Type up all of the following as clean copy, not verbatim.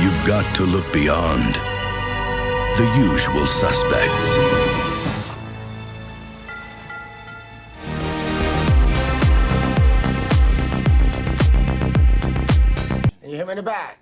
you've got to look beyond the usual suspects. You hit me in the back.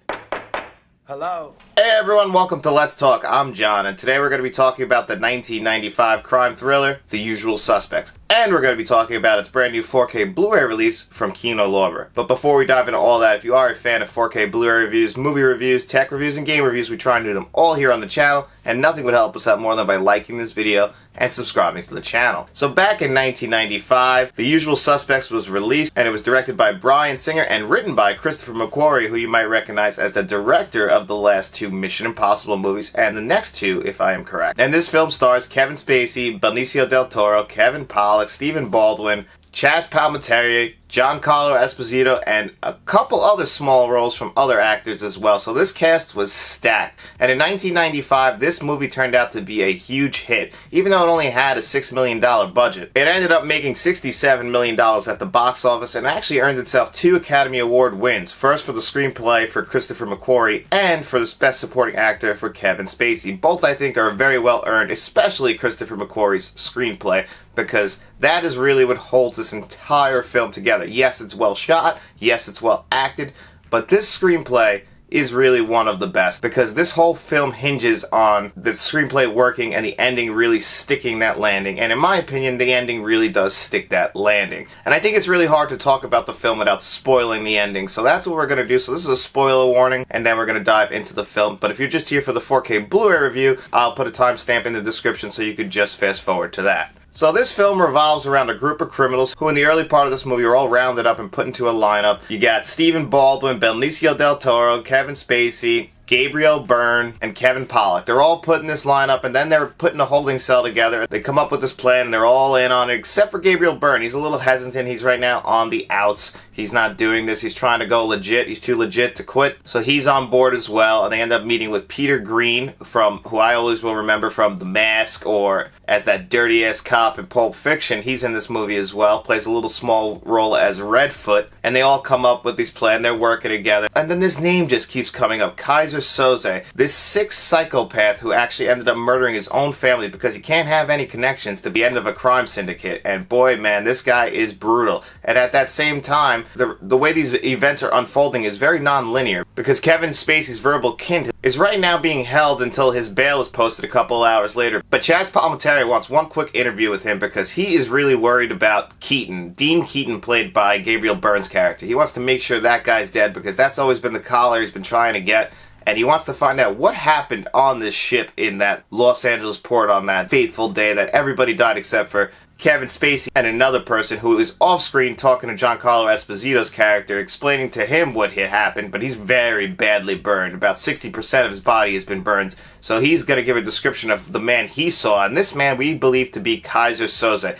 Hello? Hey everyone, welcome to Let's Talk. I'm John, and today we're going to be talking about the 1995 crime thriller, The Usual Suspects. And we're going to be talking about its brand new 4K Blu-ray release from Kino Lorber. But before we dive into all that, if you are a fan of 4K Blu-ray reviews, movie reviews, tech reviews, and game reviews, we try and do them all here on the channel, and nothing would help us out more than by liking this video and subscribing to the channel. So back in 1995, The Usual Suspects was released, and it was directed by Bryan Singer and written by Christopher McQuarrie, who you might recognize as the director of the last two Mission Impossible movies, and the next two, if I am correct. And this film stars Kevin Spacey, Benicio del Toro, Kevin Pollak, Stephen Baldwin, Chaz Palminteri, Giancarlo Esposito, and a couple other small roles from other actors as well. So this cast was stacked. And in 1995, this movie turned out to be a huge hit. Even though it only had a $6 million budget, it ended up making $67 million at the box office and actually earned itself 2 Academy Award wins. First for the screenplay for Christopher McQuarrie and for the Best Supporting Actor for Kevin Spacey. Both, I think, are very well earned, especially Christopher McQuarrie's screenplay, because that is really what holds this entire film together. Yes, it's well shot, yes, it's well acted, but this screenplay is really one of the best, because this whole film hinges on the screenplay working and the ending really sticking that landing. And in my opinion, the ending really does stick that landing. And I think it's really hard to talk about the film without spoiling the ending, so that's what we're going to do. So this is a spoiler warning, and then we're going to dive into the film. But if you're just here for the 4K Blu-ray review, I'll put a timestamp in the description so you could just fast forward to that. So this film revolves around a group of criminals who in the early part of this movie are all rounded up and put into a lineup. You got Stephen Baldwin, Benicio del Toro, Kevin Spacey, Gabriel Byrne, and Kevin Pollak. They're all put in this lineup, and then they're put in a holding cell together. They come up with this plan, and they're all in on it, except for Gabriel Byrne. He's a little hesitant. He's right now on the outs. He's not doing this. He's trying to go legit. He's too legit to quit. So he's on board as well, and they end up meeting with Peter Green, from who I always will remember from The Mask, or as that dirty-ass cop in Pulp Fiction. He's in this movie as well. Plays a little small role as Redfoot, and they all come up with these plans. They're working together. And then this name just keeps coming up. Keyser Soze, this sick psychopath who actually ended up murdering his own family because he can't have any connections to the end of a crime syndicate. And boy, man, this guy is brutal. And at that same time, the way these events are unfolding is very non-linear, because Kevin Spacey's verbal kin is right now being held until his bail is posted a couple hours later. But Chaz Palminteri wants one quick interview with him because he is really worried about Keaton. Dean Keaton, played by Gabriel Byrne's character. He wants to make sure that guy's dead, because that's always been the collar he's been trying to get. And he wants to find out what happened on this ship in that Los Angeles port on that fateful day that everybody died except for Kevin Spacey and another person who is off-screen talking to Giancarlo Esposito's character, explaining to him what had happened, but he's very badly burned. About 60% of his body has been burned, so he's going to give a description of the man he saw, and this man we believe to be Keyser Soze.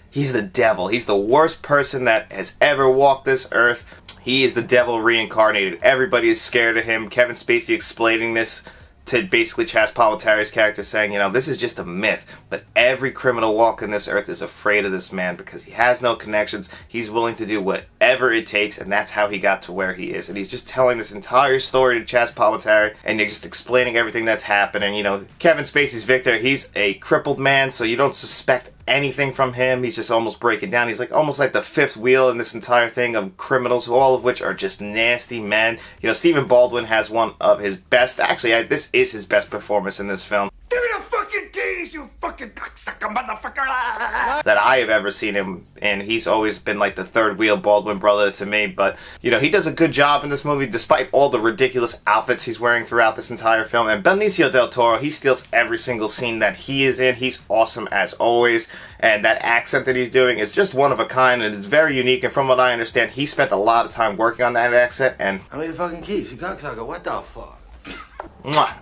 He's the devil. He's the worst person that has ever walked this earth. He is the devil reincarnated. Everybody is scared of him. Kevin Spacey explaining this to basically Chaz Palminteri's character, saying, you know, this is just a myth, but every criminal walking this earth is afraid of this man because he has no connections. He's willing to do whatever it takes, and that's how he got to where he is. And he's just telling this entire story to Chaz Palminteri, and you're just explaining everything that's happening. You know, Kevin Spacey's Victor, he's a crippled man, so you don't suspect anything from him. He's just almost breaking down. He's like almost like the fifth wheel in this entire thing of criminals, all of which are just nasty men. You know, Stephen Baldwin has one of his best, actually, this is his best performance in this film. Give me the fucking keys, you fucking cocksucker motherfucker! That I have ever seen him in. He's always been like the third wheel Baldwin brother to me, but you know, he does a good job in this movie despite all the ridiculous outfits he's wearing throughout this entire film. And Benicio del Toro, he steals every single scene that he is in. He's awesome as always, and that accent that he's doing is just one of a kind, and it's very unique. And from what I understand, he spent a lot of time working on that accent, and How many fucking keys, you cocksucker? What the fuck?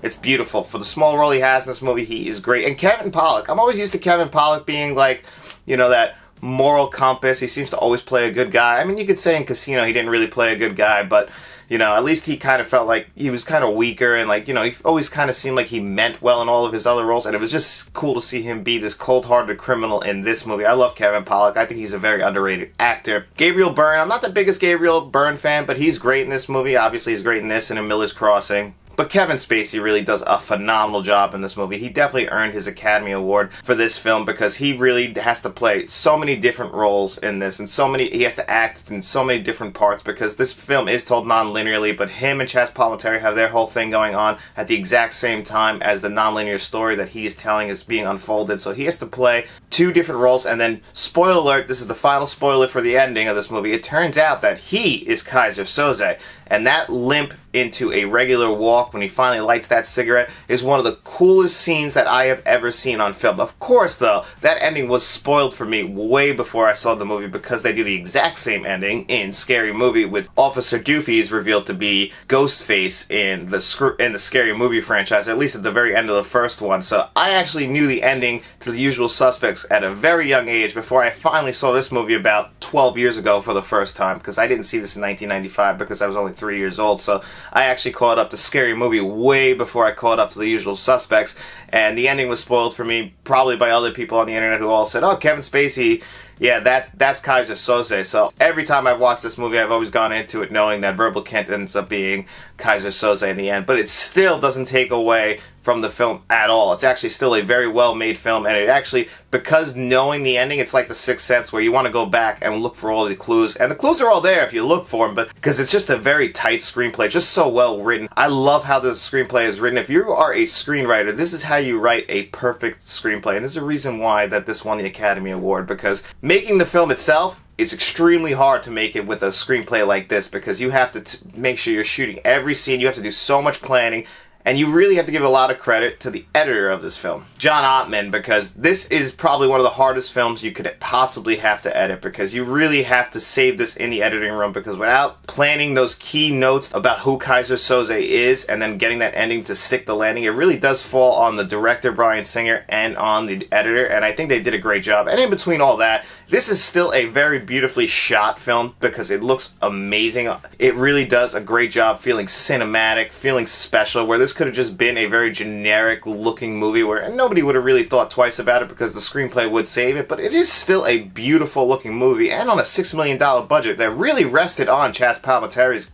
it's beautiful. For the small role he has in this movie, he is great. And Kevin Pollak, I'm always used to Kevin Pollak being like, you know, that moral compass. He seems to always play a good guy. I mean, you could say in Casino he didn't really play a good guy, but You know, at least he kind of felt like he was kind of weaker, and like, you know, he always kind of seemed like he meant well in all of his other roles, and it was just cool to see him be this cold-hearted criminal in this movie. I love Kevin Pollak. I think he's a very underrated actor. Gabriel Byrne, I'm not the biggest Gabriel Byrne fan, but he's great in this movie. Obviously, he's great in this and in Miller's Crossing. But Kevin Spacey really does a phenomenal job in this movie. He definitely earned his Academy Award for this film because he really has to play so many different roles in this, and he has to act in so many different parts because this film is told non-linearly, but him and Chaz Palminteri have their whole thing going on at the exact same time as the non-linear story that he is telling is being unfolded. So he has to play two different roles, and then, spoiler alert, this is the final spoiler for the ending of this movie, it turns out that he is Kaiser Soze. And that limp into a regular walk when he finally lights that cigarette is one of the coolest scenes that I have ever seen on film. Of course, though, that ending was spoiled for me way before I saw the movie because they do the exact same ending in Scary Movie with Officer Doofy is revealed to be Ghostface in the Scary Movie franchise, at least at the very end of the first one. So I actually knew the ending to The Usual Suspects at a very young age before I finally saw this movie about 12 years ago for the first time, because I didn't see this in 1995 because I was only 3 years old. So I actually caught up to Scary Movie way before I caught up to The Usual Suspects, and the ending was spoiled for me probably by other people on the internet who all said, oh, Kevin Spacey, yeah, that's Kaiser Soze. So every time I've watched this movie, I've always gone into it knowing that Verbal Kint ends up being Kaiser Soze in the end, but it still doesn't take away from the film at all. It's actually still a very well-made film, and it actually, because knowing the ending, it's like The Sixth Sense, where you want to go back and look for all the clues, and the clues are all there if you look for them, but because it's just a very tight screenplay, just so well written. I love how the screenplay is written. If you are a screenwriter, this is how you write a perfect screenplay, and there's a reason why that this won the Academy Award, because making the film itself, it's extremely hard to make it with a screenplay like this, because you have to make sure you're shooting every scene, you have to do so much planning, and you really have to give a lot of credit to the editor of this film, John Ottman, because this is probably one of the hardest films you could possibly have to edit, because you really have to save this in the editing room, because without planning those key notes about who Kaiser Soze is and then getting that ending to stick the landing, it really does fall on the director, Bryan Singer, and on the editor, and I think they did a great job. And in between all that, this is still a very beautifully shot film because it looks amazing. It really does a great job feeling cinematic, feeling special, where this could have just been a very generic looking movie where nobody would have really thought twice about it because the screenplay would save it, but it is still a beautiful looking movie, and on a $6 million budget that really rested on Chaz Palminteri's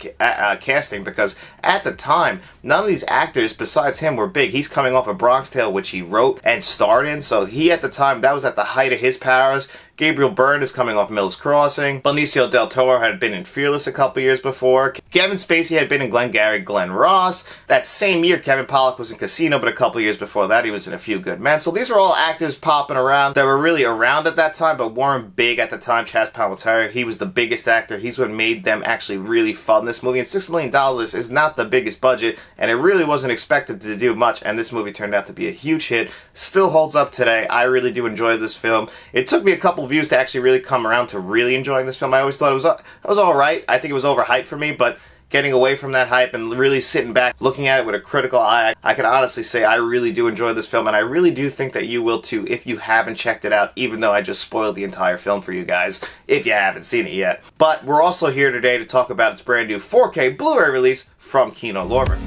casting, because at the time, none of these actors besides him were big. He's coming off of Bronx Tale, which he wrote and starred in, so he at the time, that was at the height of his powers. Gabriel Byrne is coming off Miller's Crossing. Benicio del Toro had been in Fearless a couple years before. Kevin Spacey had been in Glengarry Glen Ross. That same year, Kevin Pollak was in Casino, but a couple years before that, he was in A Few Good Men. So these were all actors popping around that were really around at that time, but weren't big at the time. Chaz Palminteri, he was the biggest actor. He's what made them actually really fun this movie. And $6 million is not the biggest budget, and it really wasn't expected to do much, and this movie turned out to be a huge hit. Still holds up today. I really do enjoy this film. It took me a couple views to actually really come around to really enjoying this film. I always thought it was alright. I think it was overhyped for me, but getting away from that hype and really sitting back, looking at it with a critical eye, I can honestly say I really do enjoy this film, and I really do think that you will too if you haven't checked it out, even though I just spoiled the entire film for you guys, if you haven't seen it yet. But we're also here today to talk about its brand new 4K Blu-ray release from Kino Lorber.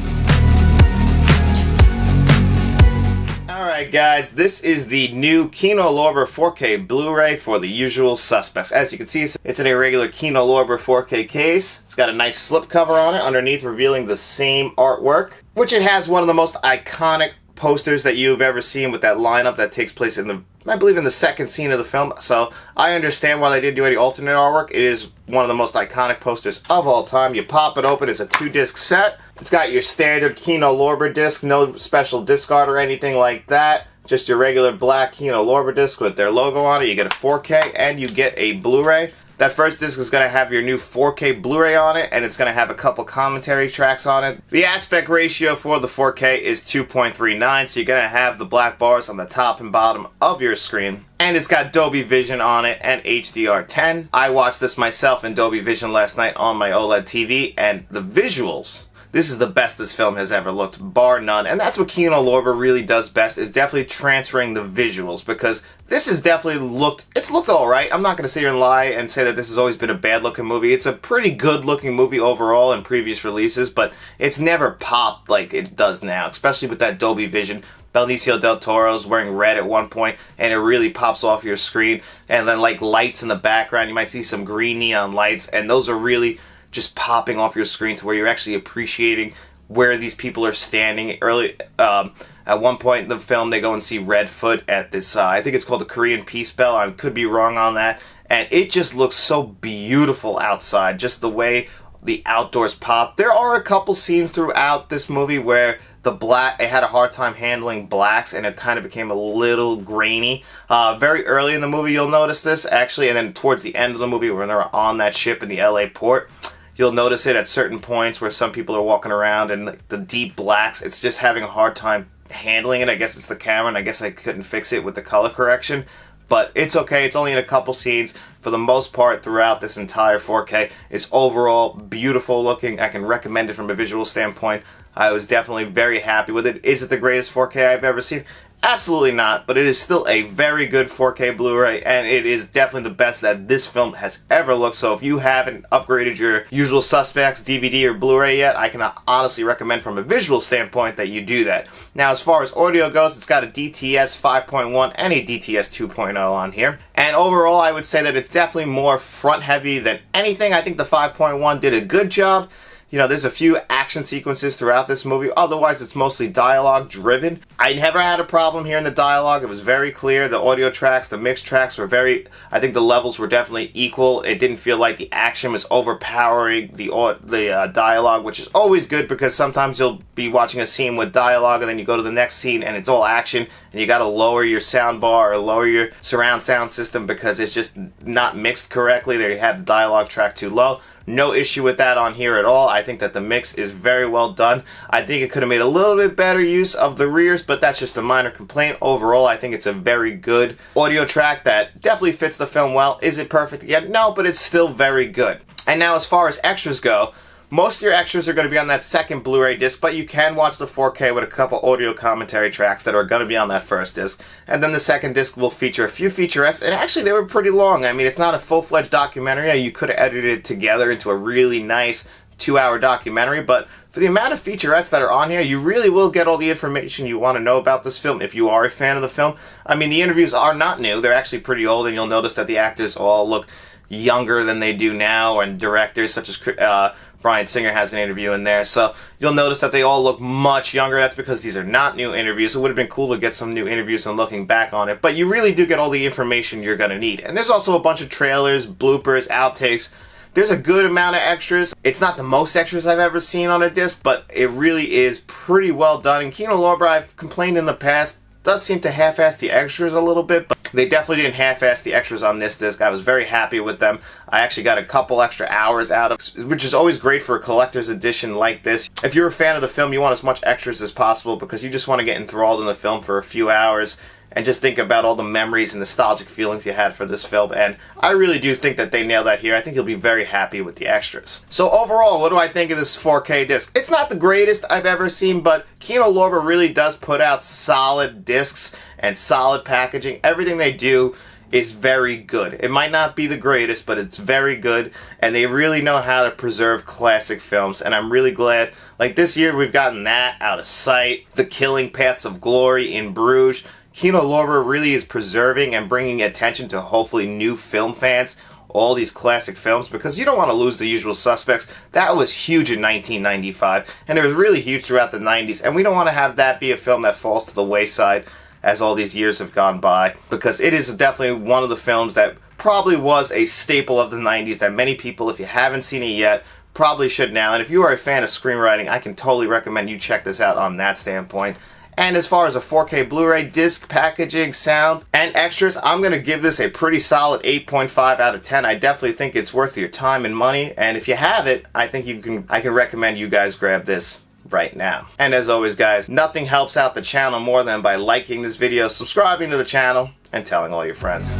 Alright guys, this is the new Kino Lorber 4K Blu-ray for The Usual Suspects. As you can see, it's in a regular Kino Lorber 4K case. It's got a nice slipcover on it underneath, revealing the same artwork, which it has one of the most iconic posters that you've ever seen with that lineup that takes place in I believe in the second scene of the film. So I understand why they didn't do any alternate artwork. It is one of the most iconic posters of all time. You pop it open, it's a 2-disc set. It's got your standard Kino Lorber disc, no special disc art or anything like that. Just your regular black Kino Lorber disc with their logo on it. You get a 4K and you get a Blu-ray. That first disc is going to have your new 4K Blu-ray on it, and it's going to have a couple commentary tracks on it. The aspect ratio for the 4K is 2.39, so you're going to have the black bars on the top and bottom of your screen. And it's got Dolby Vision on it and HDR10. I watched this myself in Dolby Vision last night on my OLED TV, and the visuals this is the best this film has ever looked, bar none. And that's what Kino Lorber really does best, is definitely transferring the visuals, because this has definitely looked alright. I'm not going to sit here and lie and say that this has always been a bad looking movie. It's a pretty good looking movie overall in previous releases, but it's never popped like it does now, especially with that Dolby Vision. Benicio del Toro's wearing red at one point, and it really pops off your screen. And then like lights in the background, you might see some green neon lights, and those are really just popping off your screen to where you're actually appreciating where these people are standing. At one point in the film, they go and see Redfoot at this, I think it's called the Korean Peace Bell. I could be wrong on that. And it just looks so beautiful outside, just the way the outdoors pop. There are a couple scenes throughout this movie where it had a hard time handling blacks, and it kind of became a little grainy. Very early in the movie, you'll notice this, actually, and then towards the end of the movie, when they're on that ship in the LA port, you'll notice it at certain points where some people are walking around and the deep blacks, it's just having a hard time handling it. I guess it's the camera, and I guess I couldn't fix it with the color correction. But it's okay, it's only in a couple scenes. For the most part, throughout this entire 4K, it's overall beautiful looking. I can recommend it from a visual standpoint. I was definitely very happy with it. Is it the greatest 4K I've ever seen? Absolutely not, but it is still a very good 4K Blu-ray, and it is definitely the best that this film has ever looked. So if you haven't upgraded your Usual Suspects DVD or Blu-ray yet, I can honestly recommend from a visual standpoint that you do that. Now, as far as audio goes, it's got a DTS 5.1 and a DTS 2.0 on here. And overall, I would say that it's definitely more front-heavy than anything. I think the 5.1 did a good job. You know, there's a few action sequences throughout this movie. Otherwise, it's mostly dialogue-driven. I never had a problem hearing the dialogue. It was very clear. The audio tracks, the mixed tracks were I think the levels were definitely equal. It didn't feel like the action was overpowering the dialogue, which is always good, because sometimes you'll be watching a scene with dialogue and then you go to the next scene and it's all action, and you got to lower your sound bar or lower your surround sound system because it's just not mixed correctly. There you have the dialogue track too low. No issue with that on here at all. I think that the mix is very well done. I think it could have made a little bit better use of the rears, but that's just a minor complaint. Overall, I think it's a very good audio track that definitely fits the film well. Is it perfect yet? No, but it's still very good. And now as far as extras go, most of your extras are going to be on that second Blu-ray disc, but you can watch the 4K with a couple audio commentary tracks that are going to be on that first disc. And then the second disc will feature a few featurettes, and actually they were pretty long. I mean, it's not a full-fledged documentary. You could have edited it together into a really nice 2-hour documentary, but for the amount of featurettes that are on here, you really will get all the information you want to know about this film if you are a fan of the film. I mean, the interviews are not new. They're actually pretty old, and you'll notice that the actors all look younger than they do now, and directors such as Bryan Singer has an interview in there, so you'll notice that they all look much younger. That's because these are not new interviews. It would have been cool to get some new interviews and looking back on it, but you really do get all the information you're going to need. And there's also a bunch of trailers, bloopers, outtakes. There's a good amount of extras. It's not the most extras I've ever seen on a disc, but it really is pretty well done. And Kino Lorber, I've complained in the past, does seem to half-ass the extras a little bit, but they definitely didn't half-ass the extras on this disc. I was very happy with them. I actually got a couple extra hours out of, which is always great for a collector's edition like this. If you're a fan of the film, you want as much extras as possible because you just want to get enthralled in the film for a few hours and just think about all the memories and nostalgic feelings you had for this film. And I really do think that they nailed that here. I think you'll be very happy with the extras. So overall, what do I think of this 4K disc? It's not the greatest I've ever seen, but Kino Lorber really does put out solid discs and solid packaging. Everything they do is very good. It might not be the greatest, but it's very good, and they really know how to preserve classic films, and I'm really glad. Like this year, we've gotten that, Out of Sight, The Killing Paths of Glory, In Bruges. Kino Lorber really is preserving and bringing attention to hopefully new film fans, all these classic films, because you don't want to lose The Usual Suspects. That was huge in 1995, and it was really huge throughout the 90s, and we don't want to have that be a film that falls to the wayside as all these years have gone by, because it is definitely one of the films that probably was a staple of the 90s that many people, if you haven't seen it yet, probably should now. And if you are a fan of screenwriting, I can totally recommend you check this out on that standpoint. And as far as a 4K Blu-ray disc, packaging, sound, and extras, I'm going to give this a pretty solid 8.5 out of 10. I definitely think it's worth your time and money, and if you have it, I can recommend you guys grab this right now. And as always, guys, nothing helps out the channel more than by liking this video, subscribing to the channel, and telling all your friends.